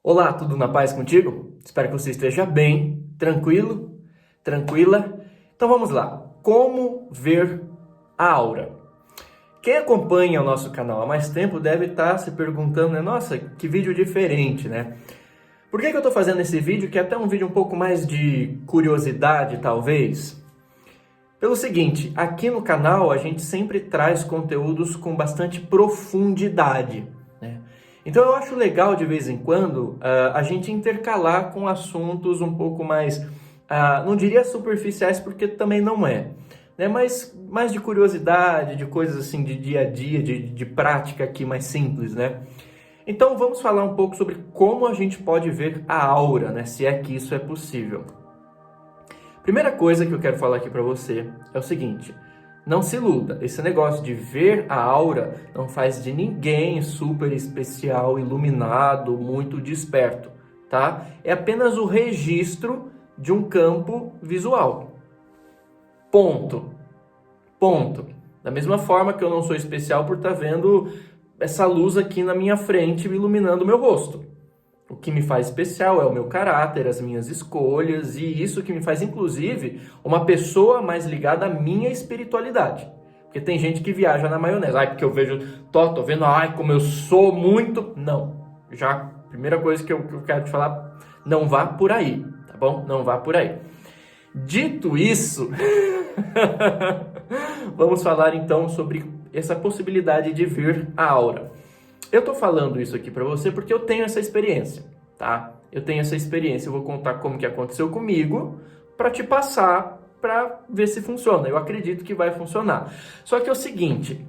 Olá, tudo na paz contigo? Espero que você esteja bem, tranquilo, tranquila. Então vamos lá. Como ver a aura? Quem acompanha o nosso canal há mais tempo deve estar se perguntando, né? Nossa, que vídeo diferente, né? Por que eu estou fazendo esse vídeo, que é até um vídeo um pouco mais de curiosidade, talvez? Pelo seguinte, aqui no canal a gente sempre traz conteúdos com bastante profundidade, né? Então eu acho legal de vez em quando a gente intercalar com assuntos um pouco mais, não diria superficiais porque também não é, né? Mas mais de curiosidade, de coisas assim de dia a dia, de prática aqui mais simples, né? Então vamos falar um pouco sobre como a gente pode ver a aura, né? Se é que isso é possível. Primeira coisa que eu quero falar aqui para você é o seguinte: não se iluda, esse negócio de ver a aura não faz de ninguém super especial, iluminado, muito desperto, tá? É apenas o registro de um campo visual. Ponto. Ponto. Da mesma forma que eu não sou especial por estar vendo essa luz aqui na minha frente iluminando o meu rosto. O que me faz especial é o meu caráter, as minhas escolhas e isso que me faz, inclusive, uma pessoa mais ligada à minha espiritualidade. Porque tem gente que viaja na maionese. Ai, porque eu vejo, tô vendo, ai, como eu sou muito... Não. Já, primeira coisa que eu quero te falar, não vá por aí, tá bom? Não vá por aí. Dito isso, vamos falar então sobre essa possibilidade de ver a aura. Eu tô falando isso aqui para você porque eu tenho essa experiência, tá? Eu tenho essa experiência, eu vou contar como que aconteceu comigo para te passar para ver se funciona. Eu acredito que vai funcionar. Só que é o seguinte,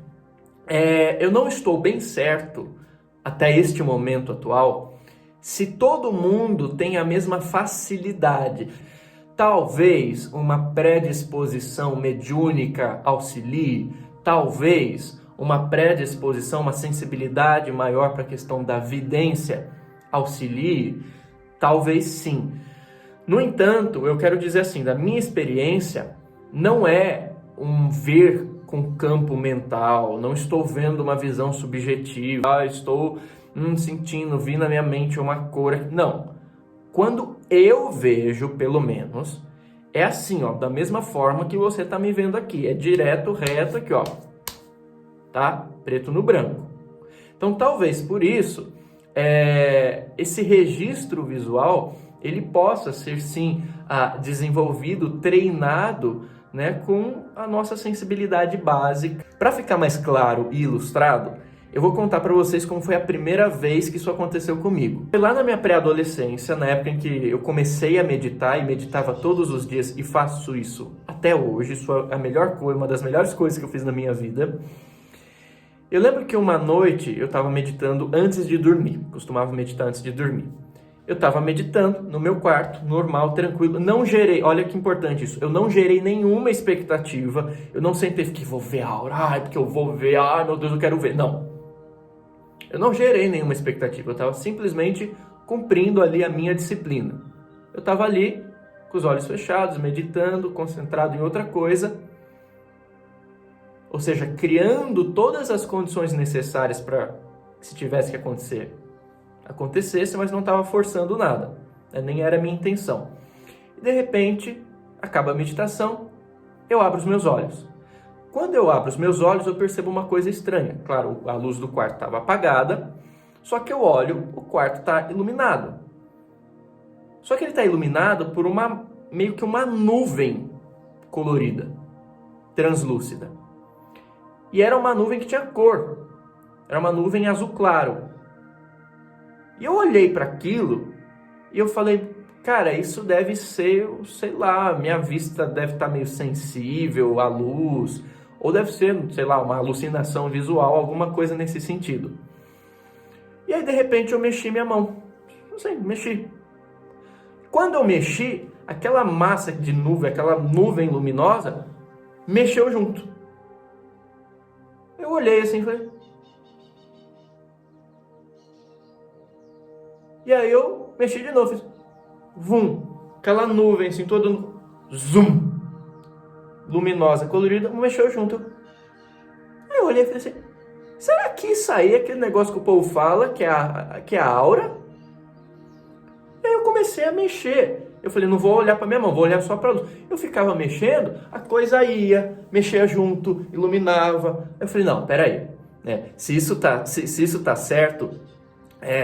eu não estou bem certo até este momento atual se todo mundo tem a mesma facilidade. Talvez uma predisposição mediúnica auxilie, talvez uma predisposição, uma sensibilidade maior para a questão da vidência auxilie, talvez sim. No entanto, eu quero dizer assim, da minha experiência, não é um ver com campo mental, não estou vendo uma visão subjetiva, estou sentindo, vi na minha mente uma cor, não. Quando eu vejo, pelo menos, é assim, ó, da mesma forma que você está me vendo aqui. É direto, reto aqui, ó. Tá? Preto no branco. Então, talvez por isso, esse registro visual, ele possa ser, sim, desenvolvido, treinado, né, com a nossa sensibilidade básica. Para ficar mais claro e ilustrado, eu vou contar para vocês como foi a primeira vez que isso aconteceu comigo. Foi lá na minha pré-adolescência, na época em que eu comecei a meditar e meditava todos os dias e faço isso até hoje. Isso é a melhor coisa, uma das melhores coisas que eu fiz na minha vida. Eu lembro que uma noite eu estava meditando antes de dormir. Costumava meditar antes de dormir. Eu estava meditando no meu quarto, normal, tranquilo. Não gerei, olha que importante isso. Eu não gerei nenhuma expectativa. Eu não sentei que vou ver a aura, ai, porque eu vou ver, ai meu Deus, eu quero ver. Não. Eu não gerei nenhuma expectativa. Eu estava simplesmente cumprindo ali a minha disciplina. Eu estava ali com os olhos fechados, meditando, concentrado em outra coisa. Ou seja, criando todas as condições necessárias para que se tivesse que acontecer, acontecesse, mas não estava forçando nada, né? Nem era a minha intenção. E de repente, acaba a meditação, eu abro os meus olhos. Quando eu abro os meus olhos, eu percebo uma coisa estranha. Claro, a luz do quarto estava apagada, só que eu olho, o quarto está iluminado. Só que ele está iluminado por meio que uma nuvem colorida, translúcida. E era uma nuvem que tinha cor. Era uma nuvem azul claro. E eu olhei para aquilo e eu falei, cara, isso deve ser, sei lá, minha vista deve estar meio sensível à luz, ou deve ser, sei lá, uma alucinação visual, alguma coisa nesse sentido. E aí, de repente, eu mexi minha mão. Não sei, mexi. Quando eu mexi, aquela massa de nuvem, aquela nuvem luminosa, mexeu junto. Eu olhei assim e falei... E aí eu mexi de novo, fiz... Vum! Aquela nuvem assim, toda... Zoom! Luminosa, colorida, mexeu junto. Aí eu olhei e falei assim... Será que isso aí é aquele negócio que o povo fala, que é a aura? comecei a mexer. Eu falei, não vou olhar para minha mão, vou olhar só para a luz. Eu ficava mexendo, a coisa ia, mexia junto, iluminava. Eu falei, não, peraí, né? Se isso tá certo,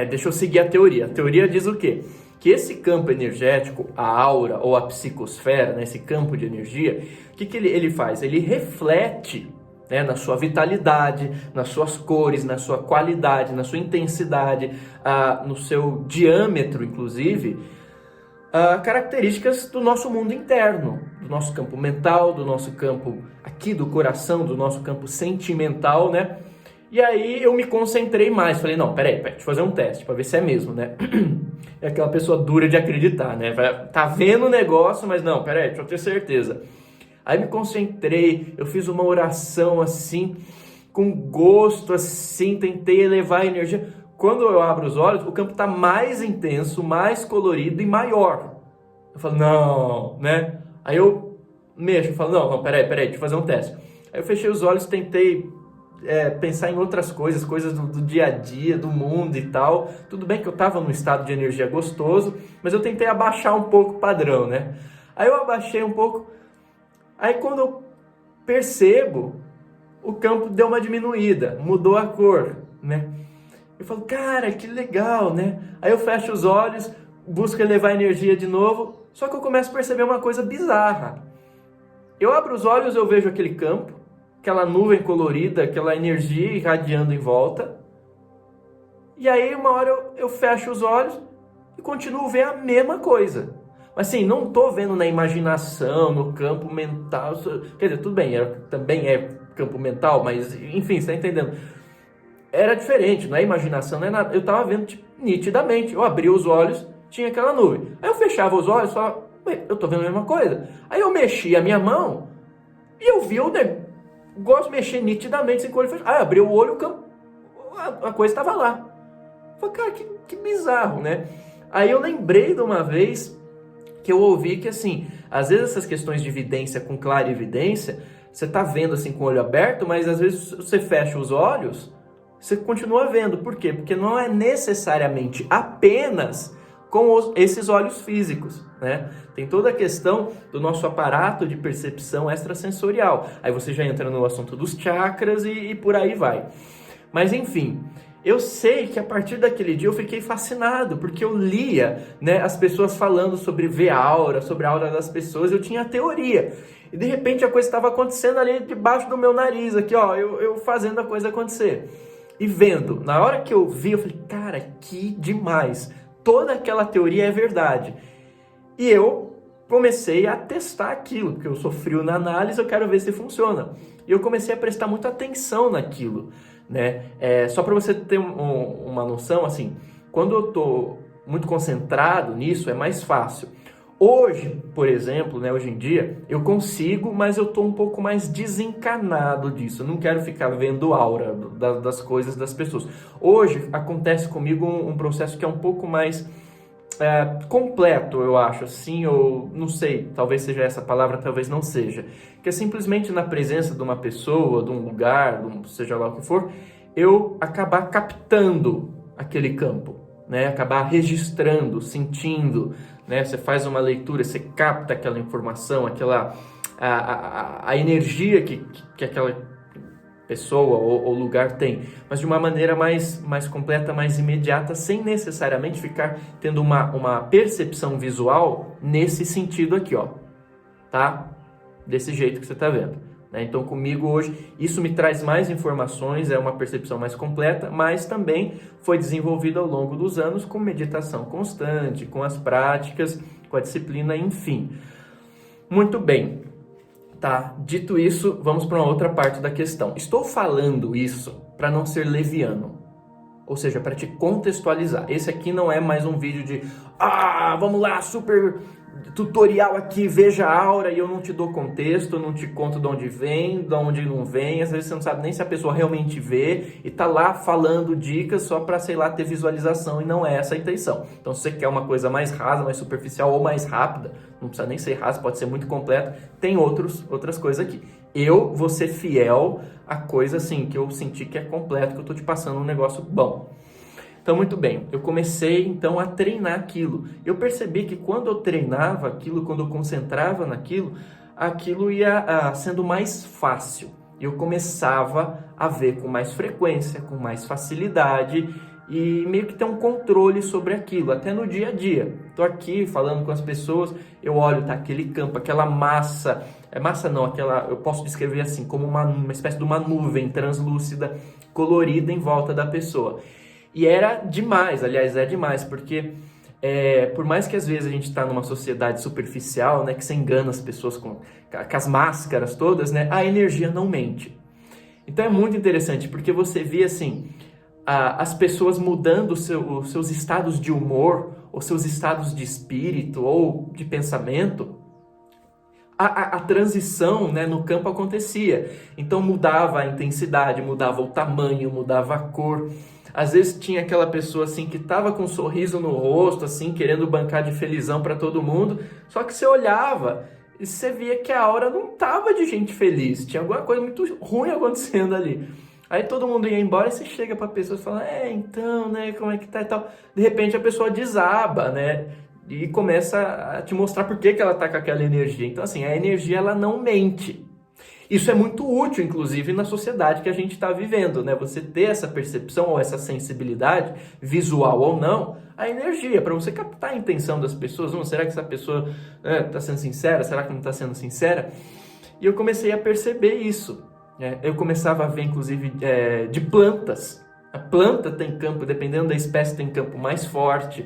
deixa eu seguir a teoria. A teoria diz o quê? Que esse campo energético, a aura ou a psicosfera, né, esse campo de energia, o que ele faz? Ele reflete, né, na sua vitalidade, nas suas cores, na sua qualidade, na sua intensidade, no seu diâmetro, inclusive, características do nosso mundo interno, do nosso campo mental, do nosso campo aqui do coração, do nosso campo sentimental, né? E aí eu me concentrei mais, falei, não, peraí, deixa eu fazer um teste para ver se é mesmo, né? É aquela pessoa dura de acreditar, né? Tá vendo o negócio, mas não, peraí, deixa eu ter certeza. Aí me concentrei, eu fiz uma oração assim, com gosto assim, tentei elevar a energia. Quando eu abro os olhos, o campo está mais intenso, mais colorido e maior. Eu falo, não, né? Aí eu mexo, falo, não, peraí, deixa eu fazer um teste. Aí eu fechei os olhos, tentei pensar em outras coisas do dia a dia, do mundo e tal. Tudo bem que eu estava num estado de energia gostoso, mas eu tentei abaixar um pouco o padrão, né? Aí eu abaixei um pouco, aí quando eu percebo, o campo deu uma diminuída, mudou a cor, né? Eu falo, cara, que legal, né? Aí eu fecho os olhos, busco elevar a energia de novo, só que eu começo a perceber uma coisa bizarra. Eu abro os olhos, eu vejo aquele campo, aquela nuvem colorida, aquela energia irradiando em volta. E aí uma hora eu fecho os olhos e continuo vendo a mesma coisa. Mas assim, não estou vendo na imaginação, no campo mental. Quer dizer, tudo bem, também é campo mental, mas enfim, você está entendendo. Era diferente, não é imaginação, não é nada. Eu estava vendo nitidamente. Eu abri os olhos, tinha aquela nuvem. Aí eu fechava os olhos e falava, eu estou vendo a mesma coisa. Aí eu mexi a minha mão e eu vi o negócio mexer nitidamente sem olho fechado. Aí abri o olho, a coisa estava lá. Eu falei, cara, que bizarro, né? Aí eu lembrei de uma vez que eu ouvi que, assim, às vezes essas questões de evidência com clarividência, você está vendo assim com o olho aberto, mas às vezes você fecha os olhos, você continua vendo. Por quê? Porque não é necessariamente apenas com esses olhos físicos, né? Tem toda a questão do nosso aparato de percepção extrasensorial. Aí você já entra no assunto dos chakras e por aí vai. Mas enfim, eu sei que a partir daquele dia eu fiquei fascinado, porque eu lia, né, as pessoas falando sobre ver a aura, sobre a aura das pessoas, eu tinha a teoria. E de repente a coisa estava acontecendo ali debaixo do meu nariz, aqui ó, eu fazendo a coisa acontecer. E vendo, na hora que eu vi, eu falei, cara, que demais. Toda aquela teoria é verdade. E eu comecei a testar aquilo, porque eu sou frio na análise, eu quero ver se funciona. E eu comecei a prestar muita atenção naquilo, né? Só para você ter uma noção, assim, quando eu estou muito concentrado nisso, é mais fácil. Hoje, por exemplo, né, hoje em dia, eu consigo, mas eu estou um pouco mais desencanado disso. Eu não quero ficar vendo aura das coisas das pessoas. Hoje acontece comigo um processo que é um pouco mais completo, eu acho, assim, ou não sei, talvez seja essa palavra, talvez não seja. Que é simplesmente na presença de uma pessoa, de um lugar, seja lá o que for, eu acabar captando aquele campo, né? Acabar registrando, sentindo, né? Você faz uma leitura, você capta aquela informação, a energia que aquela pessoa ou lugar tem, mas de uma maneira mais completa, mais imediata, sem necessariamente ficar tendo uma percepção visual nesse sentido aqui, ó, tá? Desse jeito que você está vendo, né? Então comigo hoje, isso me traz mais informações, é uma percepção mais completa, mas também foi desenvolvido ao longo dos anos com meditação constante, com as práticas, com a disciplina, enfim. Muito bem. Tá, dito isso, vamos para uma outra parte da questão. Estou falando isso para não ser leviano, ou seja, para te contextualizar. Esse aqui não é mais um vídeo de vamos lá, super tutorial aqui, veja a aura, e eu não te dou contexto, eu não te conto de onde vem, de onde não vem. Às vezes você não sabe nem se a pessoa realmente vê e tá lá falando dicas só para, sei lá, ter visualização, e não é essa a intenção. Então, se você quer uma coisa mais rasa, mais superficial ou mais rápida, não precisa nem ser rasa, pode ser muito completa, tem outras coisas aqui. Eu vou ser fiel à coisa assim, que eu senti que é completo, que eu tô te passando um negócio bom. Então, muito bem, eu comecei então a treinar aquilo. Eu percebi que quando eu treinava aquilo, quando eu concentrava naquilo, aquilo ia sendo mais fácil. Eu começava a ver com mais frequência, com mais facilidade e meio que ter um controle sobre aquilo, até no dia a dia. Estou aqui falando com as pessoas, eu olho, tá aquele campo, aquela massa, massa não, aquela, eu posso descrever assim, como uma espécie de uma nuvem translúcida, colorida em volta da pessoa. E era demais, aliás, é demais, porque por mais que às vezes a gente está numa sociedade superficial, né, que se engana as pessoas com as máscaras todas, né, a energia não mente. Então é muito interessante, porque você vê assim, as pessoas mudando os seus estados de humor, ou seus estados de espírito, ou de pensamento, a transição, né, no campo acontecia. Então mudava a intensidade, mudava o tamanho, mudava a cor. Às vezes tinha aquela pessoa assim que estava com um sorriso no rosto, assim, querendo bancar de felizão para todo mundo, só que você olhava e você via que a aura não estava de gente feliz, tinha alguma coisa muito ruim acontecendo ali. Aí todo mundo ia embora e você chega para a pessoa e fala, então, né, como é que tá e tal. De repente a pessoa desaba, né, e começa a te mostrar por que ela tá com aquela energia. Então assim, a energia ela não mente. Isso é muito útil, inclusive, na sociedade que a gente está vivendo, né? Você ter essa percepção ou essa sensibilidade, visual ou não, a energia, para você captar a intenção das pessoas. Será que essa pessoa está sendo sincera? Será que não está sendo sincera? E eu comecei a perceber isso. Né? Eu começava a ver, inclusive, de plantas. A planta tem campo, dependendo da espécie, tem campo mais forte.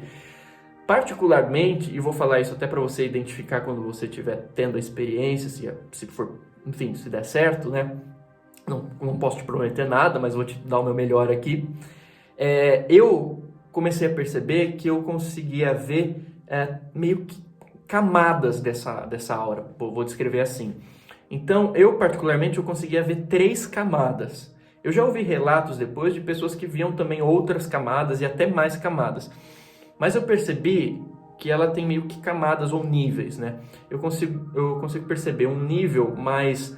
Particularmente, e vou falar isso até para você identificar quando você estiver tendo a experiência, se for, enfim, se der certo, né? Não posso te prometer nada, mas vou te dar o meu melhor aqui. Eu comecei a perceber que eu conseguia ver meio que camadas dessa aura, vou descrever assim. Então, eu particularmente, eu conseguia ver 3 camadas. Eu já ouvi relatos depois de pessoas que viam também outras camadas e até mais camadas. Mas eu percebi que ela tem meio que camadas ou níveis, né? Eu consigo perceber um nível mais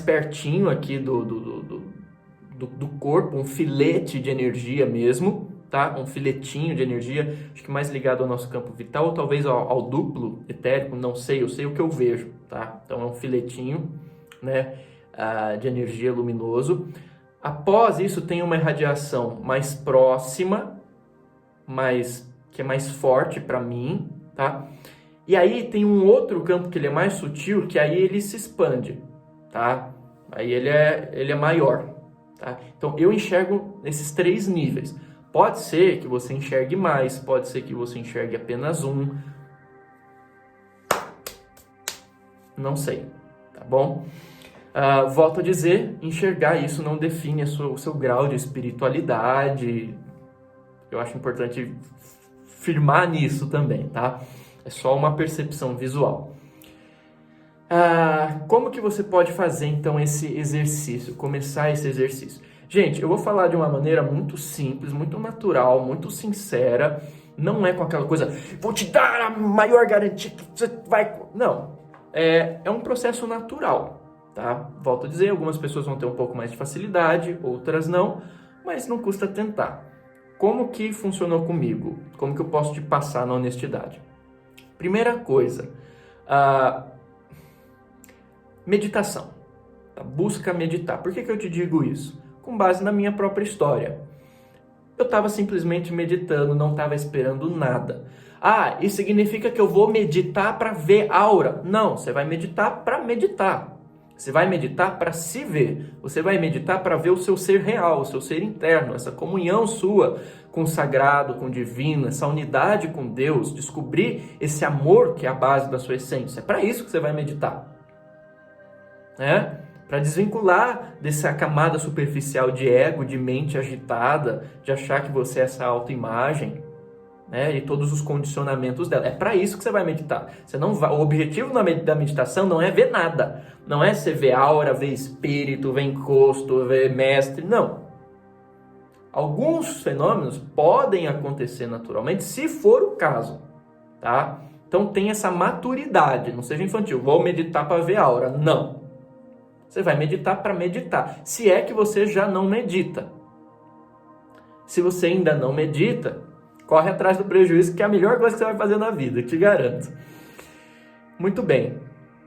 pertinho aqui do corpo, um filete de energia mesmo, tá? Um filetinho de energia, acho que mais ligado ao nosso campo vital, ou talvez ao duplo etérico, não sei, eu sei o que eu vejo, tá? Então é um filetinho, né, de energia luminoso. Após isso tem uma irradiação mais próxima, que é mais forte para mim, tá? E aí tem um outro campo que ele é mais sutil, que aí ele se expande, tá? Aí ele é maior, tá? Então eu enxergo esses 3 níveis. Pode ser que você enxergue mais, pode ser que você enxergue apenas um. Não sei, tá bom? Volto a dizer, enxergar isso não define o seu grau de espiritualidade. Eu acho importante firmar nisso também, tá? É só uma percepção visual. Como que você pode fazer, então, esse exercício? Começar esse exercício? Gente, eu vou falar de uma maneira muito simples, muito natural, muito sincera. Não é com aquela coisa, vou te dar a maior garantia que você vai... Não. É um processo natural, tá? Volto a dizer, algumas pessoas vão ter um pouco mais de facilidade, outras não, mas não custa tentar. Como que funcionou comigo? Como que eu posso te passar na honestidade? Primeira coisa, meditação. Tá? Busca meditar. Por que eu te digo isso? Com base na minha própria história. Eu estava simplesmente meditando, não estava esperando nada. Isso significa que eu vou meditar para ver aura. Não, você vai meditar para meditar. Você vai meditar para se ver. Você vai meditar para ver o seu ser real, o seu ser interno, essa comunhão sua com o sagrado, com o divino, essa unidade com Deus, descobrir esse amor que é a base da sua essência. É para isso que você vai meditar. Para desvincular dessa camada superficial de ego, de mente agitada, de achar que você é essa autoimagem, né, e todos os condicionamentos dela. É para isso que você vai meditar. O objetivo da meditação não é ver nada. Não é você ver aura, ver espírito, ver encosto, ver mestre. Não. Alguns fenômenos podem acontecer naturalmente, se for o caso. Tá? Então tem essa maturidade. Não seja infantil. Vou meditar para ver aura. Não. Você vai meditar para meditar. Se é que você já não medita. Se você ainda não medita, corre atrás do prejuízo, que é a melhor coisa que você vai fazer na vida, eu te garanto. Muito bem.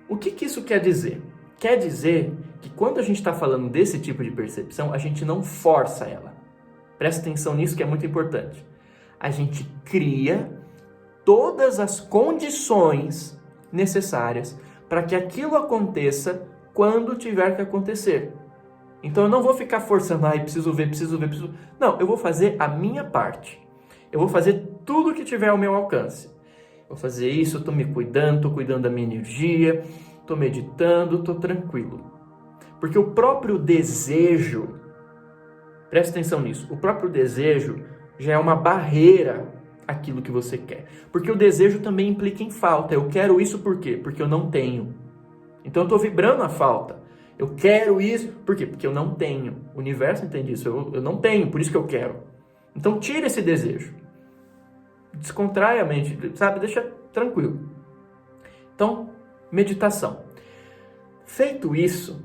O que isso quer dizer? Quer dizer que quando a gente está falando desse tipo de percepção, a gente não força ela. Presta atenção nisso que é muito importante. A gente cria todas as condições necessárias para que aquilo aconteça quando tiver que acontecer. Então eu não vou ficar forçando, preciso ver. Não, eu vou fazer a minha parte. Eu vou fazer tudo o que tiver ao meu alcance. Vou fazer isso, eu estou me cuidando, estou cuidando da minha energia, estou meditando, estou tranquilo. Porque o próprio desejo, presta atenção nisso, o próprio desejo já é uma barreira àquilo que você quer. Porque o desejo também implica em falta. Eu quero isso por quê? Porque eu não tenho. Então eu estou vibrando a falta. Eu quero isso, por quê? Porque eu não tenho. O universo entende isso, eu não tenho, por isso que eu quero. Então tira esse desejo. Descontrai a mente, sabe? Deixa tranquilo. Então, meditação. Feito isso,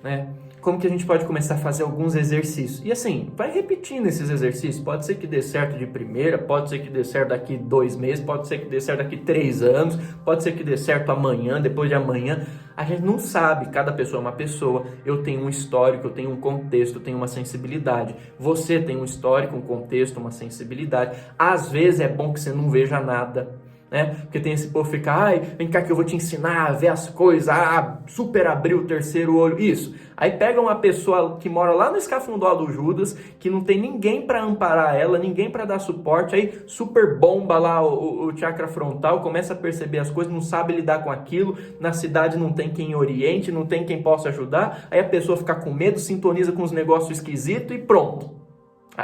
né? Como que a gente pode começar a fazer alguns exercícios? E assim, vai repetindo esses exercícios. Pode ser que dê certo de primeira, pode ser que dê certo daqui 2 meses, pode ser que dê certo daqui 3 anos, pode ser que dê certo amanhã, depois de amanhã. A gente não sabe, cada pessoa é uma pessoa. Eu tenho um histórico, eu tenho um contexto, eu tenho uma sensibilidade. Você tem um histórico, um contexto, uma sensibilidade. Às vezes é bom que você não veja nada, né? Porque tem esse povo que fica, vem cá que eu vou te ensinar a ver as coisas, super abrir o terceiro olho, isso. Aí pega uma pessoa que mora lá no escafundó do Judas, que não tem ninguém para amparar ela, ninguém para dar suporte, aí super bomba lá o chakra frontal, começa a perceber as coisas, não sabe lidar com aquilo, na cidade não tem quem oriente, não tem quem possa ajudar, aí a pessoa fica com medo, sintoniza com os negócios esquisitos e pronto.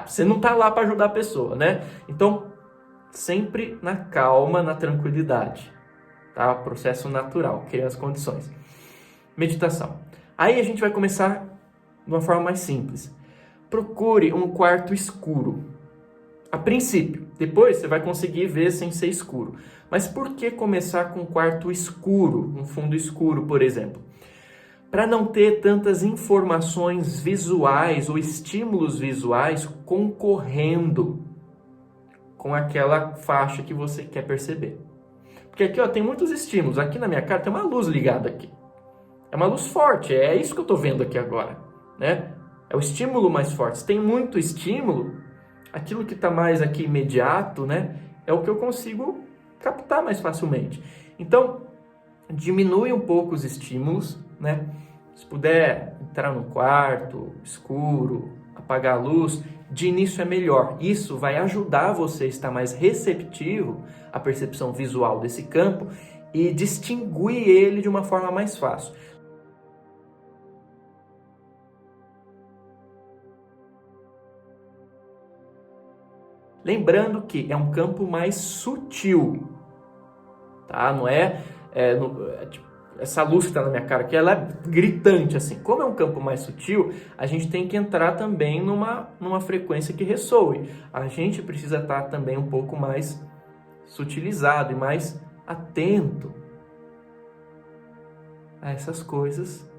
Você não tá lá para ajudar a pessoa, né? Então, sempre na calma, na tranquilidade, tá? Processo natural, criar as condições. Meditação. Aí a gente vai começar de uma forma mais simples. Procure um quarto escuro. A princípio, depois você vai conseguir ver sem ser escuro. Mas por que começar com um quarto escuro, um fundo escuro, por exemplo? Para não ter tantas informações visuais ou estímulos visuais concorrendo com aquela faixa que você quer perceber. Porque aqui tem muitos estímulos. Aqui na minha cara tem uma luz ligada aqui. É uma luz forte, é isso que eu estou vendo aqui agora, né? É o estímulo mais forte. Se tem muito estímulo, aquilo que está mais aqui imediato, né? É o que eu consigo captar mais facilmente. Então, diminui um pouco os estímulos, né? Se puder entrar no quarto, escuro, apagar a luz, de início é melhor. Isso vai ajudar você a estar mais receptivo à percepção visual desse campo e distinguir ele de uma forma mais fácil. Lembrando que é um campo mais sutil, tá? Não tipo, essa luz que está na minha cara aqui, ela é gritante, assim. Como é um campo mais sutil, a gente tem que entrar também numa frequência que ressoe. A gente precisa estar também um pouco mais sutilizado e mais atento a essas coisas,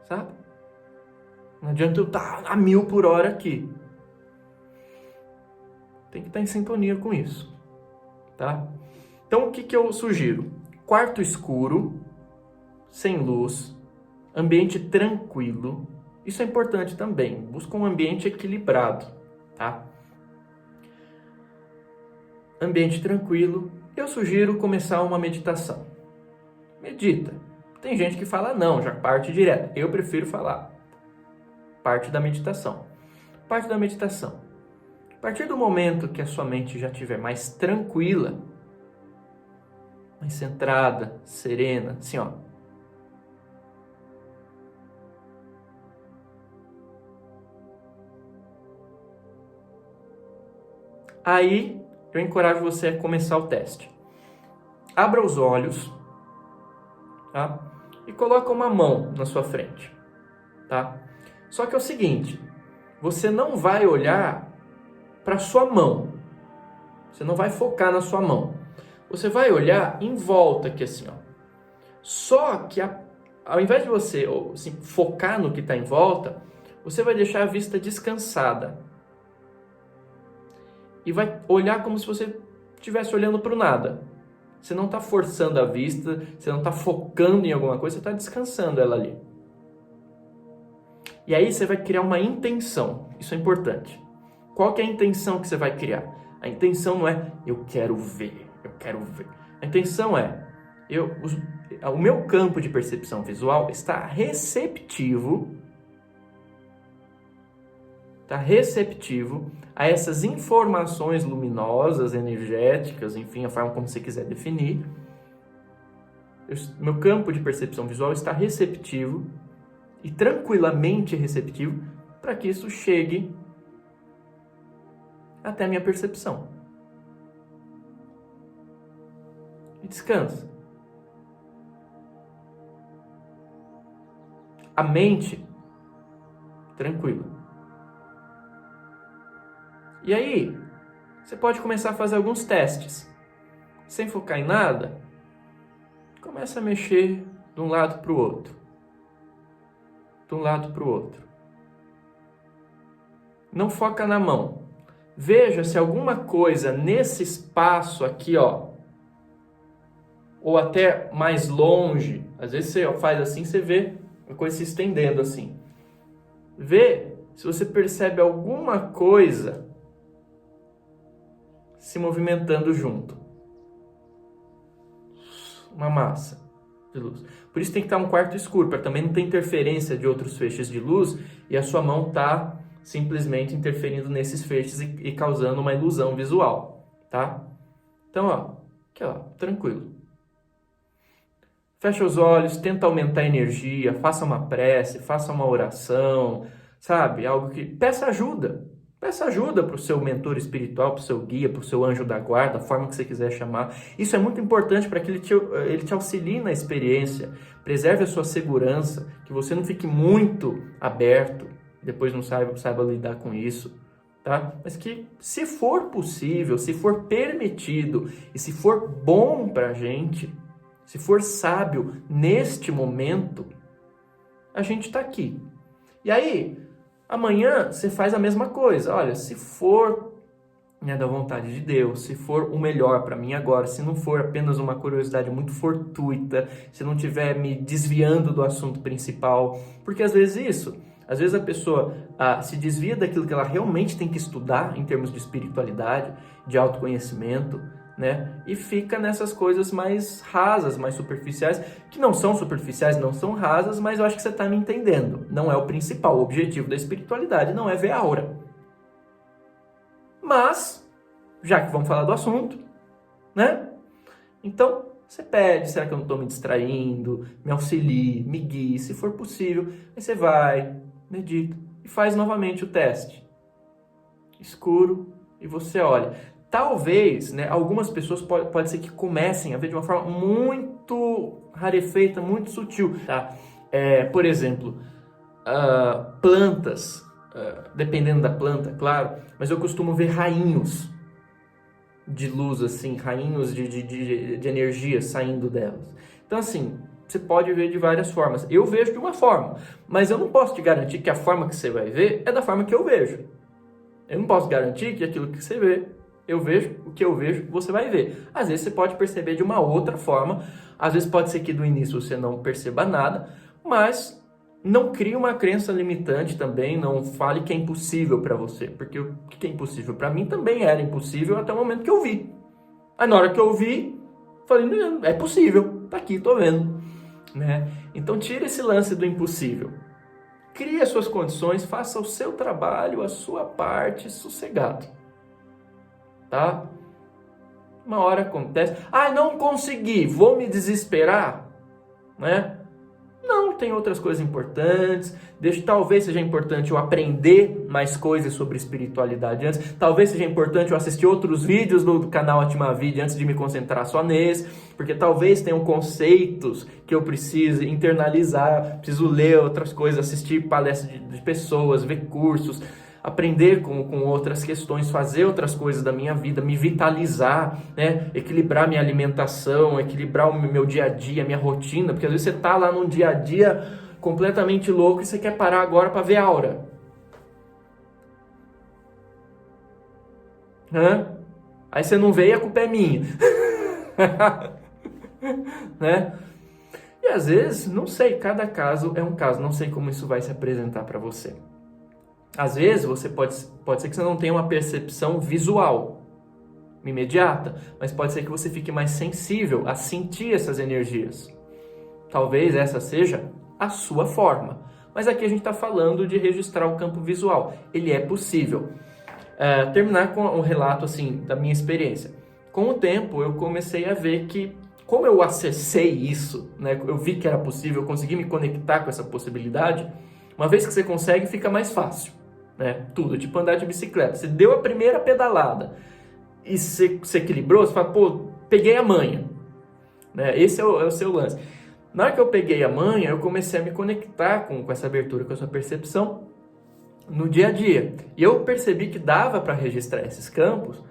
sabe? Não adianta eu estar a 1000 por hora aqui. Tem que estar em sintonia com isso, tá? Então, o que eu sugiro? Quarto escuro, sem luz, ambiente tranquilo. Isso é importante também. Busca um ambiente equilibrado, tá? Ambiente tranquilo. Eu sugiro começar uma meditação. Medita. Tem gente que fala não, já parte direto. Eu prefiro falar. Parte da meditação. Parte da meditação. A partir do momento que a sua mente já estiver mais tranquila, mais centrada, serena, assim, ó. Aí, eu encorajo você a começar o teste. Abra os olhos, tá? E coloca uma mão na sua frente, tá? Só que é o seguinte, você não vai olhar para sua mão. Você não vai focar na sua mão. Você vai olhar em volta aqui assim, ó. Só que ao invés de você assim, focar no que está em volta, você vai deixar a vista descansada. E vai olhar como se você estivesse olhando para o nada. Você não está forçando a vista, você não está focando em alguma coisa, você está descansando ela ali. E aí você vai criar uma intenção. Isso é importante. Qual que é a intenção que você vai criar? A intenção não é eu quero ver, eu quero ver. A intenção é o meu campo de percepção visual está receptivo a essas informações luminosas, energéticas, enfim, a forma como você quiser definir. Meu campo de percepção visual está receptivo e tranquilamente receptivo para que isso chegue até a minha percepção. E descansa. A mente tranquila. E aí, você pode começar a fazer alguns testes. Sem focar em nada, começa a mexer de um lado para o outro. De um lado para o outro. Não foca na mão. Veja se alguma coisa nesse espaço aqui, ó, ou até mais longe, às vezes você faz assim, você vê a coisa se estendendo assim. Vê se você percebe alguma coisa se movimentando junto. Uma massa de luz. Por isso tem que estar um quarto escuro, para também não ter interferência de outros feixes de luz e a sua mão tá simplesmente interferindo nesses feixes e causando uma ilusão visual, tá? Então, ó, aqui ó, tranquilo. Fecha os olhos, tenta aumentar a energia, faça uma prece, faça uma oração, sabe? Algo que... Peça ajuda. Peça ajuda para o seu mentor espiritual, para o seu guia, para o seu anjo da guarda, a forma que você quiser chamar. Isso é muito importante para que ele te auxilie na experiência, preserve a sua segurança, que você não fique muito aberto, depois não saiba lidar com isso, tá? Mas que, se for possível, se for permitido e se for bom para a gente, se for sábio neste momento, a gente está aqui. E aí, amanhã você faz a mesma coisa. Olha, se for da vontade de Deus, se for o melhor para mim agora, se não for apenas uma curiosidade muito fortuita, se não estiver me desviando do assunto principal, porque às vezes a pessoa se desvia daquilo que ela realmente tem que estudar em termos de espiritualidade, de autoconhecimento, né? E fica nessas coisas mais rasas, mais superficiais, que não são superficiais, não são rasas, mas eu acho que você está me entendendo. Não é o principal, o objetivo da espiritualidade não é ver a aura. Mas, já que vamos falar do assunto, né? Então, você pede, será que eu não estou me distraindo? Me auxilie, me guie, se for possível. Aí você vai, medita e faz novamente o teste. Escuro, e você olha. Talvez, né, algumas pessoas pode ser que comecem a ver de uma forma muito rarefeita, muito sutil, tá? Por exemplo, plantas, dependendo da planta, claro, mas eu costumo ver rainhos de luz, assim, rainhos de energia saindo delas. Então, assim, você pode ver de várias formas. Eu vejo de uma forma, mas eu não posso te garantir que a forma que você vai ver é da forma que eu vejo. Eu não posso garantir que aquilo que você vê, eu vejo, o que eu vejo, você vai ver. Às vezes você pode perceber de uma outra forma, às vezes pode ser que do início você não perceba nada, mas não crie uma crença limitante também, não fale que é impossível para você, porque o que é impossível para mim também era impossível até o momento que eu vi. Aí na hora que eu vi, falei, não, é possível, tá aqui, tô vendo, né? Então tira esse lance do impossível. Crie as suas condições, faça o seu trabalho, a sua parte, sossegado. Tá? Uma hora acontece. Não consegui, vou me desesperar, né? Não, tem outras coisas importantes. Talvez seja importante eu aprender mais coisas sobre espiritualidade antes. Talvez seja importante eu assistir outros vídeos do canal Atmavid antes de me concentrar só nesse. Porque talvez tenham conceitos que eu precise internalizar. Preciso ler outras coisas, assistir palestras de pessoas, ver cursos. aprender com outras questões, fazer outras coisas da minha vida, me vitalizar, né? Equilibrar minha alimentação, equilibrar o meu dia a dia, minha rotina, porque às vezes você tá lá num dia a dia completamente louco e você quer parar agora para ver aura. Aí você não veio e a culpa é minha. Né? E às vezes, não sei, cada caso é um caso, não sei como isso vai se apresentar para você. Às vezes, você pode ser que você não tenha uma percepção visual imediata, mas pode ser que você fique mais sensível a sentir essas energias. Talvez essa seja a sua forma. Mas aqui a gente está falando de registrar o campo visual. Ele é possível. Terminar com um relato assim da minha experiência. Com o tempo, eu comecei a ver que, como eu acessei isso, né, eu vi que era possível, eu consegui me conectar com essa possibilidade. Uma vez que você consegue, fica mais fácil, né? Tudo, tipo andar de bicicleta. Você deu a primeira pedalada e você equilibrou, você fala, pô, peguei a manha, né? Esse é o seu lance. Na hora que eu peguei a manha, eu comecei a me conectar com essa abertura, com essa percepção no dia a dia. E eu percebi que dava para registrar esses campos,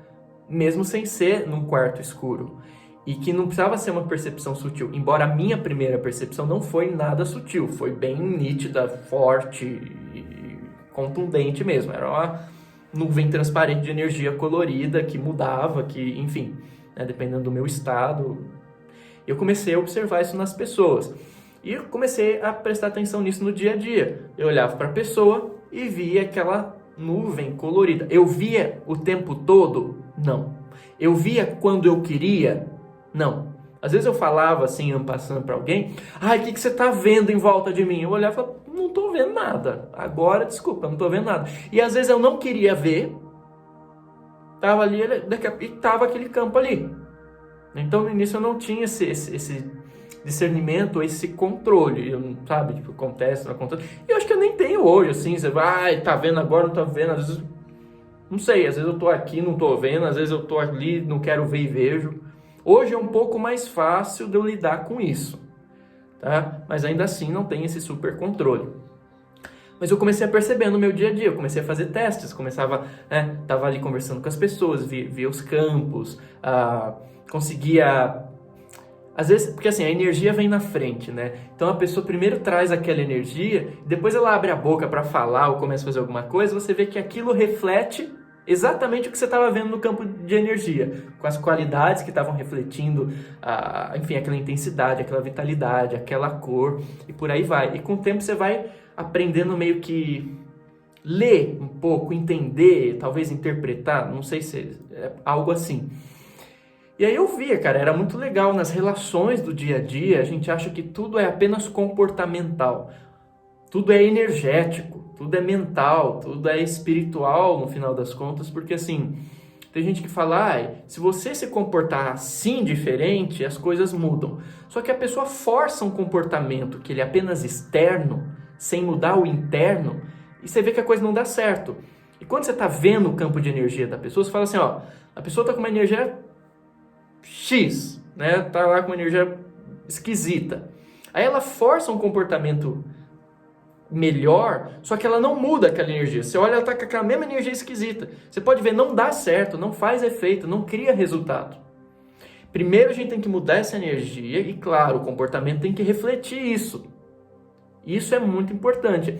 mesmo sem ser num quarto escuro. E que não precisava ser uma percepção sutil. Embora a minha primeira percepção não foi nada sutil. Foi bem nítida, forte e contundente mesmo. Era uma nuvem transparente de energia colorida que mudava, que, enfim, né, dependendo do meu estado. Eu comecei a observar isso nas pessoas. E eu comecei a prestar atenção nisso no dia a dia. Eu olhava para a pessoa e via aquela nuvem colorida. Eu via o tempo todo? Não. Eu via quando eu queria? Não. Às vezes eu falava assim, passando para alguém, o que você está vendo em volta de mim? Eu olhava e falava, não estou vendo nada. Agora, desculpa, não estou vendo nada. E às vezes eu não queria ver, estava ali, e estava aquele campo ali. Então no início eu não tinha esse discernimento, esse controle, eu não sabe, tipo, acontece, não acontece. E eu acho que eu nem tenho hoje, assim, você vai, tá vendo agora, não tá vendo, às vezes, não sei, às vezes eu tô aqui, não tô vendo, às vezes eu tô ali, não quero ver e vejo. Hoje é um pouco mais fácil de eu lidar com isso, tá? Mas ainda assim não tem esse super controle. Mas eu comecei a perceber no meu dia a dia, eu comecei a fazer testes, tava ali conversando com as pessoas, via os campos, conseguia... Às vezes, porque assim, a energia vem na frente, né? Então a pessoa primeiro traz aquela energia, depois ela abre a boca para falar ou começa a fazer alguma coisa, você vê que aquilo reflete exatamente o que você estava vendo no campo de energia, com as qualidades que estavam refletindo, enfim, aquela intensidade, aquela vitalidade, aquela cor, e por aí vai. E com o tempo você vai aprendendo meio que ler um pouco, entender, talvez interpretar, não sei se é algo assim. E aí eu via, cara, era muito legal nas relações do dia a dia, a gente acha que tudo é apenas comportamental, tudo é energético, tudo é mental, tudo é espiritual no final das contas, porque assim, tem gente que fala, se você se comportar assim diferente, as coisas mudam. Só que a pessoa força um comportamento que ele é apenas externo, sem mudar o interno, e você vê que a coisa não dá certo. E quando você está vendo o campo de energia da pessoa, você fala assim, a pessoa está com uma energia X, né? Tá lá com uma energia esquisita. Aí ela força um comportamento melhor, só que ela não muda aquela energia. Você olha, ela tá com aquela mesma energia esquisita. Você pode ver, não dá certo, não faz efeito, não cria resultado. Primeiro a gente tem que mudar essa energia e, claro, o comportamento tem que refletir isso. Isso é muito importante.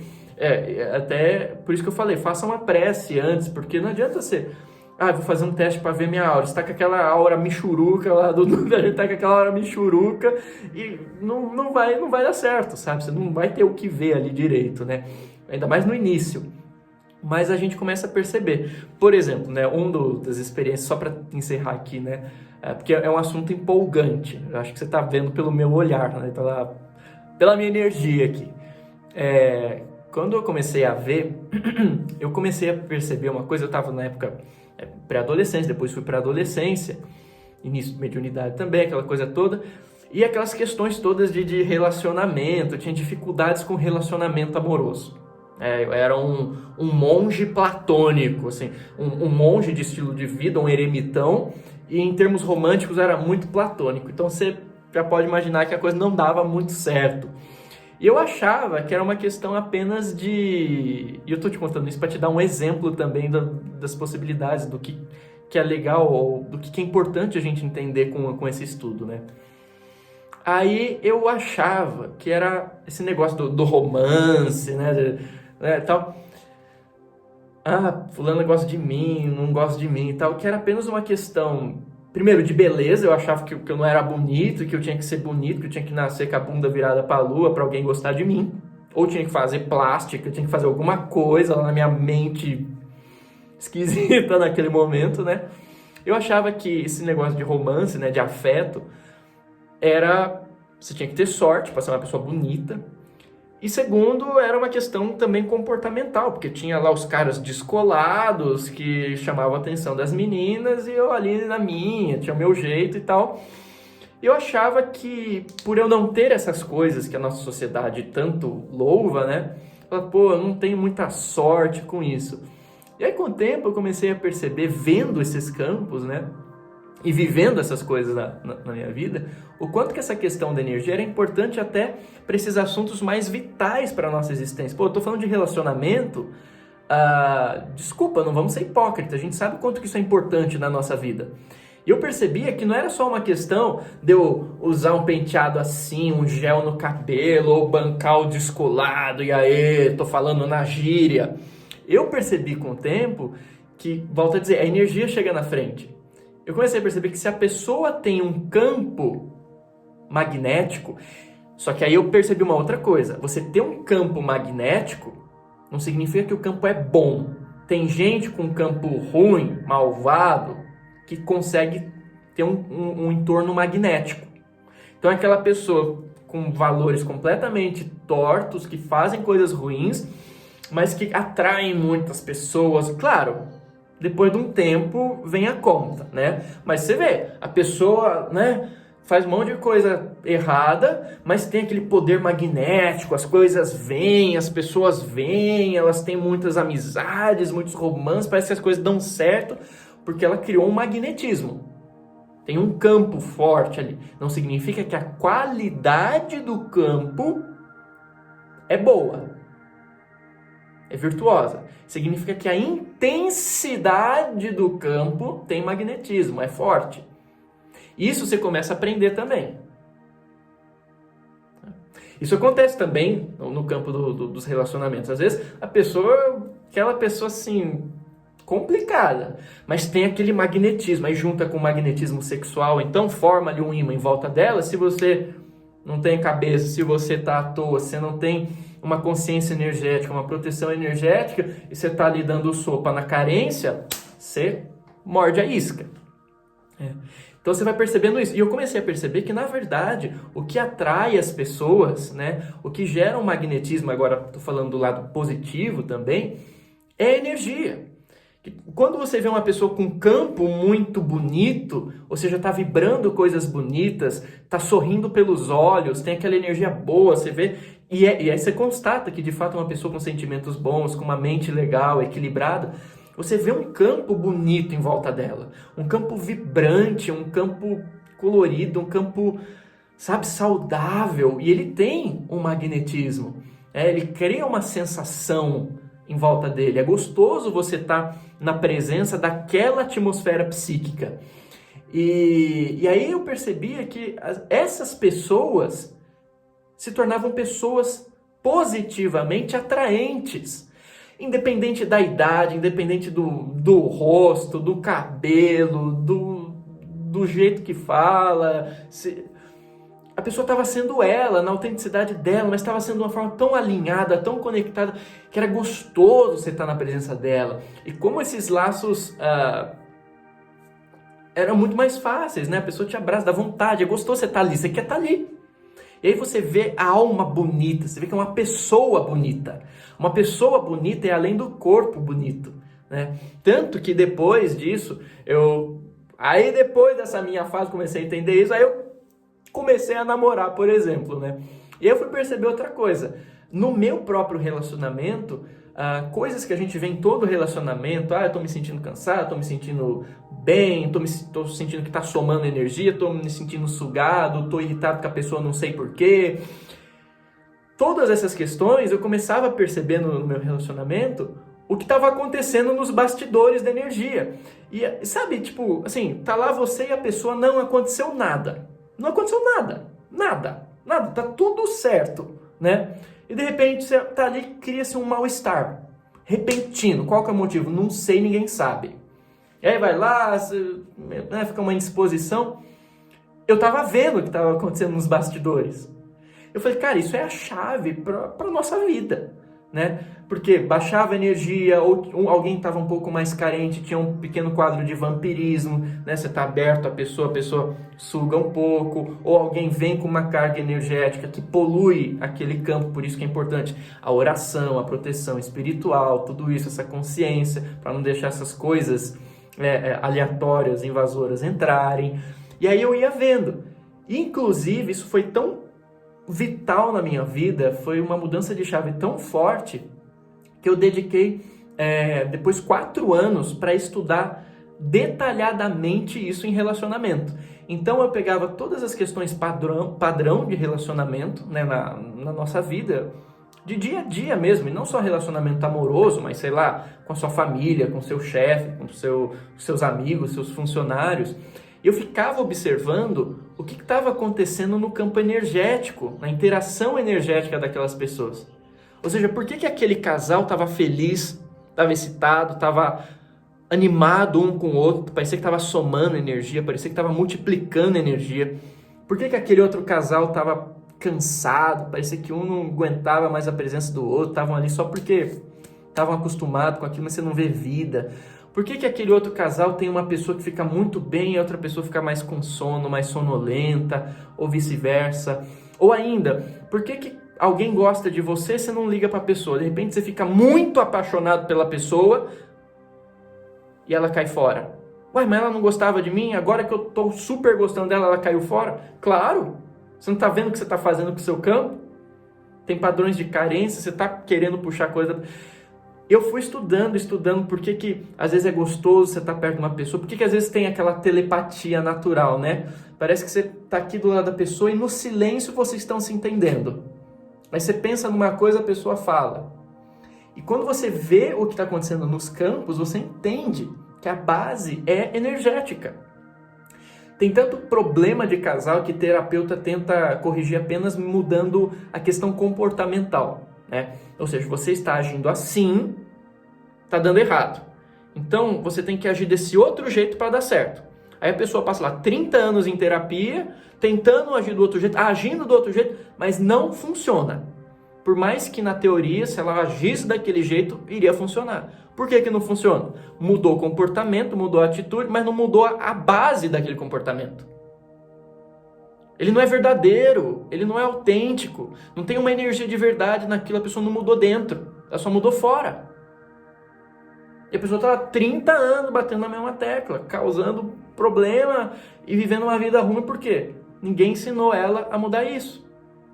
Até por isso que eu falei, faça uma prece antes, porque não adianta você... vou fazer um teste para ver minha aura. Você tá com aquela aura michuruca lá do a gente tá com aquela aura michuruca e não vai dar certo, sabe? Você não vai ter o que ver ali direito, né? Ainda mais no início. Mas a gente começa a perceber. Por exemplo, né, das experiências, só para encerrar aqui, né? Porque é um assunto empolgante. Eu acho que você tá vendo pelo meu olhar, né? Pela minha energia aqui. Quando eu comecei a ver, eu comecei a perceber uma coisa. Eu tava na época pré-adolescência, depois fui para adolescência, início de mediunidade também, aquela coisa toda, e aquelas questões todas de relacionamento, eu tinha dificuldades com relacionamento amoroso. Eu era um monge platônico, assim, um monge de estilo de vida, um eremitão, e em termos românticos era muito platônico, então você já pode imaginar que a coisa não dava muito certo. E eu achava que era uma questão apenas de... E eu tô te contando isso para te dar um exemplo também das possibilidades, do que é legal, ou do que é importante a gente entender com esse estudo, né? Aí eu achava que era esse negócio do romance, né, tal. Ah, fulano gosta de mim, não gosta de mim e tal, que era apenas uma questão, primeiro, de beleza. Eu achava que eu não era bonito, que eu tinha que ser bonito, que eu tinha que nascer com a bunda virada pra lua pra alguém gostar de mim. Ou tinha que fazer plástica, eu tinha que fazer alguma coisa lá na minha mente esquisita naquele momento, né? Eu achava que esse negócio de romance, né, de afeto, você tinha que ter sorte para ser uma pessoa bonita. E segundo, era uma questão também comportamental, porque tinha lá os caras descolados que chamavam a atenção das meninas e eu ali na minha, tinha o meu jeito e tal. Eu achava que, por eu não ter essas coisas que a nossa sociedade tanto louva, né? Pô, eu não tenho muita sorte com isso. E aí, com o tempo, eu comecei a perceber, vendo esses campos, né? E vivendo essas coisas na minha vida, o quanto que essa questão da energia era importante até para esses assuntos mais vitais para a nossa existência. Pô, eu tô falando de relacionamento, desculpa, não vamos ser hipócritas, a gente sabe o quanto que isso é importante na nossa vida. E eu percebia que não era só uma questão de eu usar um penteado assim, um gel no cabelo, ou bancar o descolado, e aí, tô falando na gíria. Eu percebi com o tempo que, volto a dizer, a energia chega na frente. Eu comecei a perceber que se a pessoa tem um campo magnético, só que aí eu percebi uma outra coisa. Você ter um campo magnético não significa que o campo é bom. Tem gente com campo ruim, malvado, que consegue ter um entorno magnético. Então é aquela pessoa com valores completamente tortos, que fazem coisas ruins, mas que atraem muitas pessoas. Claro, depois de um tempo vem a conta, né? Mas você vê, a pessoa, né, faz um monte de coisa errada, mas tem aquele poder magnético, as coisas vêm, as pessoas vêm, elas têm muitas amizades, muitos romances, parece que as coisas dão certo, porque ela criou um magnetismo. Tem um campo forte ali. Não significa que a qualidade do campo é boa, é virtuosa. Significa que a intensidade do campo tem magnetismo, é forte. Isso você começa a aprender também. Isso acontece também no campo dos relacionamentos. Às vezes aquela pessoa assim, complicada, mas tem aquele magnetismo, aí junta com o magnetismo sexual, então forma ali um ímã em volta dela. Se você não tem cabeça, se você tá à toa, se você não tem uma consciência energética, uma proteção energética, e você tá ali dando sopa na carência, você morde a isca. Então você vai percebendo isso. E eu comecei a perceber que, na verdade, o que atrai as pessoas, né, o que gera um magnetismo, agora estou falando do lado positivo também, é a energia. Quando você vê uma pessoa com um campo muito bonito, ou seja, está vibrando coisas bonitas, está sorrindo pelos olhos, tem aquela energia boa, você vê, e aí você constata que de fato é uma pessoa com sentimentos bons, com uma mente legal, equilibrada. Você vê um campo bonito em volta dela, um campo vibrante, um campo colorido, um campo, sabe, saudável, e ele tem um magnetismo, ele cria uma sensação em volta dele. É gostoso você estar na presença daquela atmosfera psíquica. E aí eu percebia que essas pessoas se tornavam pessoas positivamente atraentes. Independente da idade, independente do rosto, do cabelo, do jeito que fala. A pessoa estava sendo ela, na autenticidade dela, mas estava sendo de uma forma tão alinhada, tão conectada, que era gostoso você estar na presença dela. E como esses laços eram muito mais fáceis, né? A pessoa te abraça, dá vontade, é gostoso você estar ali, você quer estar ali. E aí você vê a alma bonita, você vê que é uma pessoa bonita. Uma pessoa bonita é além do corpo bonito, né? Tanto que depois disso, aí depois dessa minha fase, comecei a entender isso, aí eu comecei a namorar, por exemplo, né? E eu fui perceber outra coisa. No meu próprio relacionamento, coisas que a gente vê em todo relacionamento, eu tô me sentindo cansado, tô me sentindo bem, tô sentindo que tá somando energia, tô me sentindo sugado, tô irritado com a pessoa, não sei porquê. todas essas questões eu começava a perceber no meu relacionamento o que estava acontecendo nos bastidores da energia. E sabe, tipo, assim, tá lá você e a pessoa, não aconteceu nada. Não aconteceu nada. Nada. Nada. Tá tudo certo, né? E de repente você tá ali, cria-se um mal-estar repentino. Qual que é o motivo? Não sei, ninguém sabe. E aí vai lá, né, fica uma indisposição. Eu tava vendo o que estava acontecendo nos bastidores. Eu falei, cara, isso é a chave para a nossa vida, né? Porque baixava a energia, ou alguém estava um pouco mais carente, tinha um pequeno quadro de vampirismo, né? Você está aberto à pessoa, a pessoa suga um pouco, ou alguém vem com uma carga energética que polui aquele campo, por isso que é importante a oração, a proteção espiritual, tudo isso, essa consciência, para não deixar essas coisas aleatórias, invasoras entrarem. E aí eu ia vendo. Inclusive, isso foi tão vital na minha vida, foi uma mudança de chave tão forte, que eu dediquei depois 4 anos para estudar detalhadamente isso em relacionamento. Então eu pegava todas as questões padrão de relacionamento, né, na nossa vida, de dia a dia mesmo, e não só relacionamento amoroso, mas sei lá, com a sua família, com o seu chefe, com seus amigos, seus funcionários. Eu ficava observando o que estava acontecendo no campo energético, na interação energética daquelas pessoas. Ou seja, por que aquele casal estava feliz, estava excitado, estava animado um com o outro, parecia que estava somando energia, parecia que estava multiplicando energia. Por que aquele outro casal estava cansado, parecia que um não aguentava mais a presença do outro, estavam ali só porque estavam acostumados com aquilo, mas você não vê vida. Por que aquele outro casal tem uma pessoa que fica muito bem e a outra pessoa fica mais com sono, mais sonolenta, ou vice-versa? Ou ainda, por que alguém gosta de você e você não liga para a pessoa? De repente você fica muito apaixonado pela pessoa e ela cai fora. Ué, mas ela não gostava de mim? Agora que eu estou super gostando dela, ela caiu fora? Claro! Você não está vendo o que você está fazendo com o seu campo? Tem padrões de carência, você está querendo puxar coisa... Eu fui estudando por que às vezes é gostoso você estar perto de uma pessoa, por que às vezes tem aquela telepatia natural, né? Parece que você está aqui do lado da pessoa e no silêncio vocês estão se entendendo. Aí você pensa numa coisa, a pessoa fala. E quando você vê o que está acontecendo nos campos, você entende que a base é energética. Tem tanto problema de casal que terapeuta tenta corrigir apenas mudando a questão comportamental, né? Ou seja, você está agindo assim, está dando errado. Então, você tem que agir desse outro jeito para dar certo. Aí a pessoa passa lá 30 anos em terapia, tentando agir do outro jeito, agindo do outro jeito, mas não funciona. Por mais que na teoria, se ela agisse daquele jeito, iria funcionar. Por que não funciona? Mudou o comportamento, mudou a atitude, mas não mudou a base daquele comportamento. Ele não é verdadeiro, ele não é autêntico, não tem uma energia de verdade naquilo, a pessoa não mudou dentro, ela só mudou fora. E a pessoa está há 30 anos batendo na mesma tecla, causando problema e vivendo uma vida ruim, por quê? Ninguém ensinou ela a mudar isso.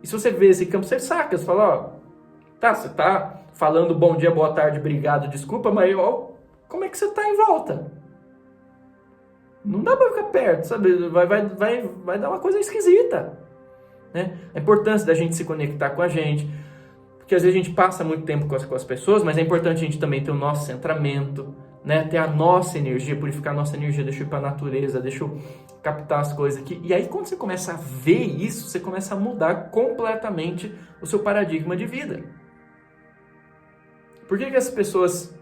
E se você vê esse campo, você saca, você fala, ó, tá, você tá falando bom dia, boa tarde, obrigado, desculpa, mas ó, como é que você tá em volta? Não dá para ficar perto, sabe? Vai dar uma coisa esquisita, né? A importância da gente se conectar com a gente, porque às vezes a gente passa muito tempo com as pessoas, mas é importante a gente também ter o nosso centramento, né? Ter a nossa energia, purificar a nossa energia, deixa eu ir para a natureza, deixa eu captar as coisas aqui. E aí quando você começa a ver isso, você começa a mudar completamente o seu paradigma de vida. Por que as pessoas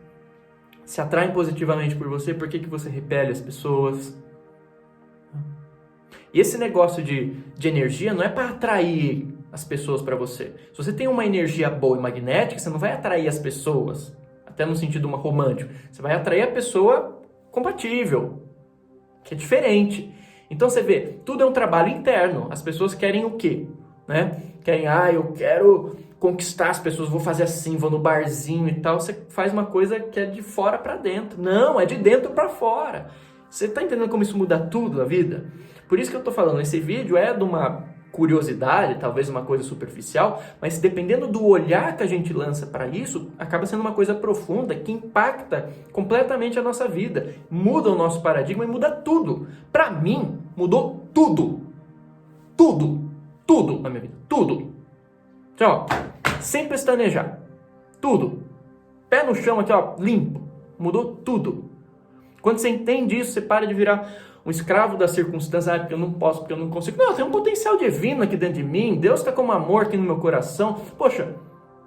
se atraem positivamente por você? Por que você repele as pessoas? E esse negócio de energia não é para atrair as pessoas para você. Se você tem uma energia boa e magnética, você não vai atrair as pessoas, até no sentido romântico. Você vai atrair a pessoa compatível, que é diferente. Então você vê, tudo é um trabalho interno. As pessoas querem o quê? Né? Querem, eu quero conquistar as pessoas, vou fazer assim, vou no barzinho e tal. Você faz uma coisa que é de fora para dentro. Não, é de dentro para fora. Você está entendendo como isso muda tudo a vida? Por isso que eu estou falando, esse vídeo é de uma curiosidade, talvez uma coisa superficial, mas dependendo do olhar que a gente lança para isso, acaba sendo uma coisa profunda que impacta completamente a nossa vida, muda o nosso paradigma e muda tudo. Para mim, mudou tudo. Tudo na minha vida, tudo. Então, ó, sem pestanejar. Tudo. Pé no chão aqui, ó, limpo. Mudou tudo. Quando você entende isso, você para de virar um escravo da circunstância. Ah, porque eu não posso, porque eu não consigo. Não, tem um potencial divino aqui dentro de mim. Deus está como amor aqui no meu coração. Poxa,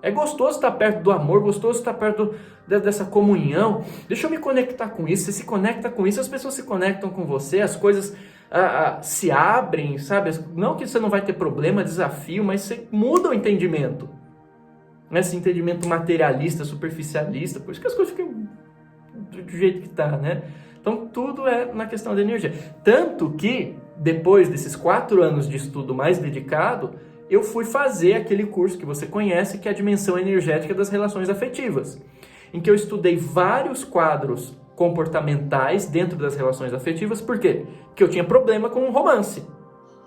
é gostoso estar perto do amor, gostoso estar perto dessa comunhão. Deixa eu me conectar com isso. Você se conecta com isso, as pessoas se conectam com você, as coisas se abrem, sabe? Não que você não vai ter problema, desafio, mas você muda o entendimento. Esse entendimento materialista, superficialista, por isso que as coisas ficam do jeito que tá, né? Então tudo é na questão da energia. Tanto que, depois desses 4 anos de estudo mais dedicado, eu fui fazer aquele curso que você conhece, que é a dimensão energética das relações afetivas, em que eu estudei vários quadros comportamentais dentro das relações afetivas. Por quê? Porque eu tinha problema com o romance.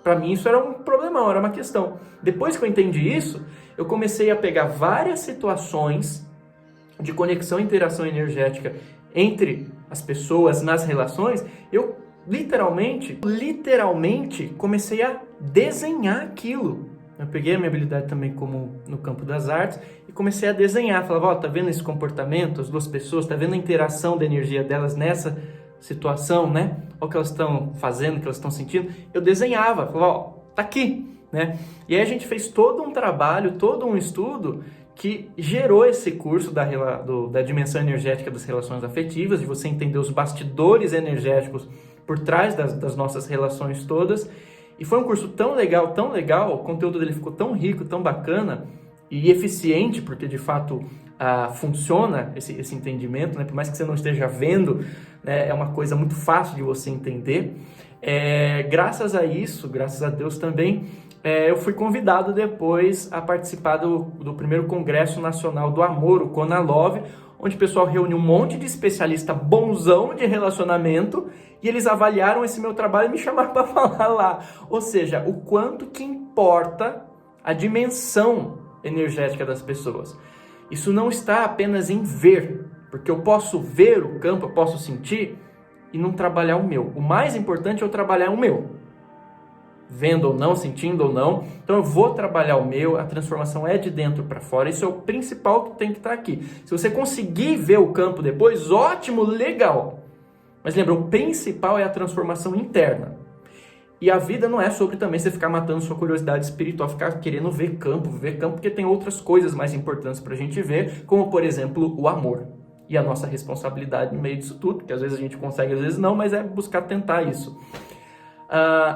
Para mim isso era um problemão, era uma questão. Depois que eu entendi isso, eu comecei a pegar várias situações de conexão e interação energética entre as pessoas nas relações. Eu literalmente comecei a desenhar aquilo. Eu peguei a minha habilidade também como no campo das artes e comecei a desenhar. Falava, ó, tá vendo esse comportamento, as duas pessoas, tá vendo a interação da energia delas nessa situação, né? Olha o que elas estão fazendo, o que elas estão sentindo. Eu desenhava, falava, ó, tá aqui, né? E aí a gente fez todo um trabalho, todo um estudo que gerou esse curso da dimensão energética das relações afetivas, de você entender os bastidores energéticos por trás das nossas relações todas. E foi um curso tão legal, o conteúdo dele ficou tão rico, tão bacana e eficiente, porque de fato funciona esse entendimento, né? Por mais que você não esteja vendo, né? É uma coisa muito fácil de você entender. Graças a isso, graças a Deus também, eu fui convidado depois a participar do primeiro Congresso Nacional do Amor, o Conalove, onde o pessoal reuniu um monte de especialista bonzão de relacionamento e eles avaliaram esse meu trabalho e me chamaram para falar lá. Ou seja, o quanto que importa a dimensão energética das pessoas. Isso não está apenas em ver, porque eu posso ver o campo, eu posso sentir e não trabalhar o meu. O mais importante é eu trabalhar o meu. Vendo ou não, sentindo ou não. Então eu vou trabalhar o meu, a transformação é de dentro para fora. Isso é o principal que tem que estar aqui. Se você conseguir ver o campo depois, ótimo, legal. Mas lembra, o principal é a transformação interna. E a vida não é sobre também você ficar matando sua curiosidade espiritual, ficar querendo ver campo, porque tem outras coisas mais importantes para a gente ver, como por exemplo o amor. E a nossa responsabilidade no meio disso tudo, que às vezes a gente consegue, às vezes não, mas é buscar tentar isso.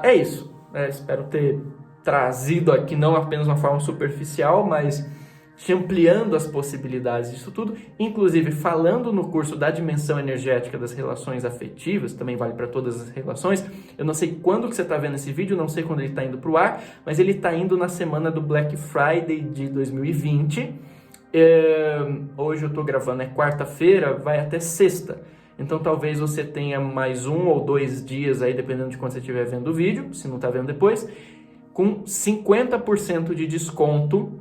É isso. Espero ter trazido aqui não apenas uma forma superficial, mas ampliando as possibilidades disso tudo, inclusive falando no curso da dimensão energética das relações afetivas, também vale para todas as relações. Eu não sei quando que você está vendo esse vídeo, não sei quando ele está indo para o ar, mas ele está indo na semana do Black Friday de 2020. Hoje eu estou gravando, é quarta-feira, vai até sexta. Então talvez você tenha mais 1 ou 2 dias aí, dependendo de quando você estiver vendo o vídeo, se não está vendo depois, com 50% de desconto,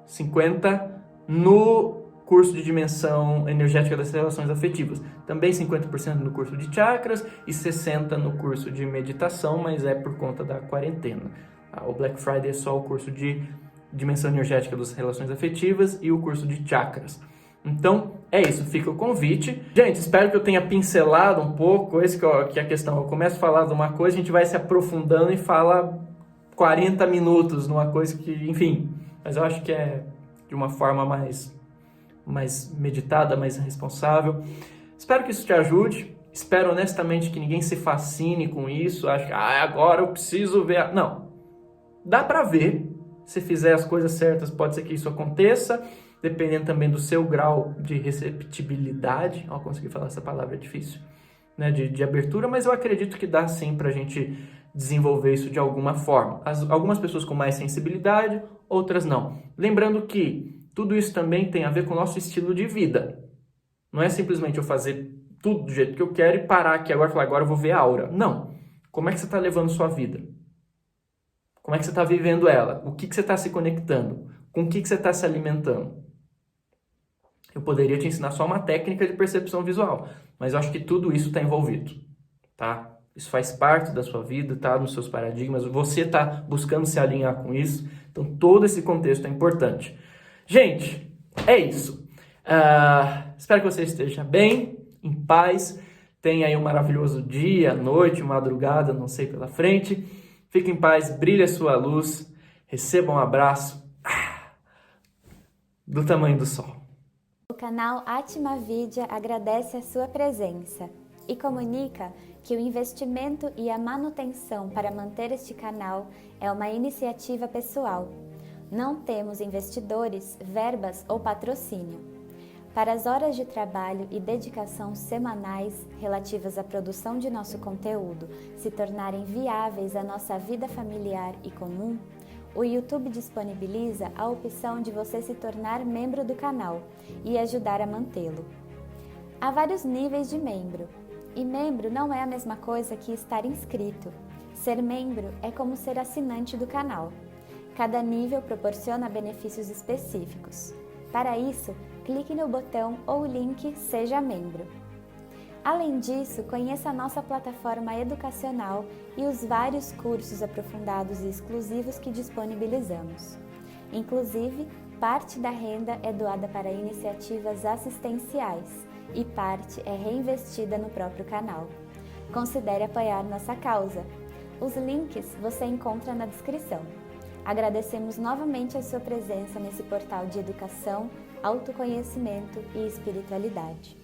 50% no curso de dimensão energética das relações afetivas. Também 50% no curso de chakras e 60% no curso de meditação, mas é por conta da quarentena. O Black Friday é só o curso de dimensão energética das relações afetivas e o curso de chakras. Então, é isso, fica o convite. Gente, espero que eu tenha pincelado um pouco, esse que é a questão. Eu começo a falar de uma coisa, a gente vai se aprofundando e fala 40 minutos numa coisa que, enfim, mas eu acho que é de uma forma mais meditada, mais responsável. Espero que isso te ajude. Espero honestamente que ninguém se fascine com isso. Acho que agora eu preciso ver. Não, dá pra ver. Se fizer as coisas certas, pode ser que isso aconteça. Dependendo também do seu grau de receptibilidade. Consegui falar essa palavra, é difícil, né? De abertura, mas eu acredito que dá sim pra gente desenvolver isso de alguma forma. Algumas pessoas com mais sensibilidade, outras não. Lembrando que tudo isso também tem a ver com o nosso estilo de vida. Não é simplesmente eu fazer tudo do jeito que eu quero e parar aqui agora e falar, agora eu vou ver a aura. Não. Como é que você está levando sua vida? Como é que você está vivendo ela? O que você está se conectando? Com o que você está se alimentando? Eu poderia te ensinar só uma técnica de percepção visual, mas eu acho que tudo isso está envolvido, tá? Isso faz parte da sua vida, tá nos seus paradigmas, você está buscando se alinhar com isso. Então, todo esse contexto é importante. Gente, é isso. Espero que você esteja bem, em paz. Tenha aí um maravilhoso dia, noite, madrugada, não sei, pela frente. Fique em paz, brilhe a sua luz. Receba um abraço do tamanho do sol. O canal Atma Vidya agradece a sua presença e comunica que o investimento e a manutenção para manter este canal é uma iniciativa pessoal. Não temos investidores, verbas ou patrocínio. Para as horas de trabalho e dedicação semanais relativas à produção de nosso conteúdo se tornarem viáveis à nossa vida familiar e comum, o YouTube disponibiliza a opção de você se tornar membro do canal e ajudar a mantê-lo. Há vários níveis de membro, e membro não é a mesma coisa que estar inscrito. Ser membro é como ser assinante do canal. Cada nível proporciona benefícios específicos. Para isso, clique no botão ou link Seja Membro. Além disso, conheça a nossa plataforma educacional e os vários cursos aprofundados e exclusivos que disponibilizamos. Inclusive, parte da renda é doada para iniciativas assistenciais e parte é reinvestida no próprio canal. Considere apoiar nossa causa. Os links você encontra na descrição. Agradecemos novamente a sua presença nesse portal de educação, autoconhecimento e espiritualidade.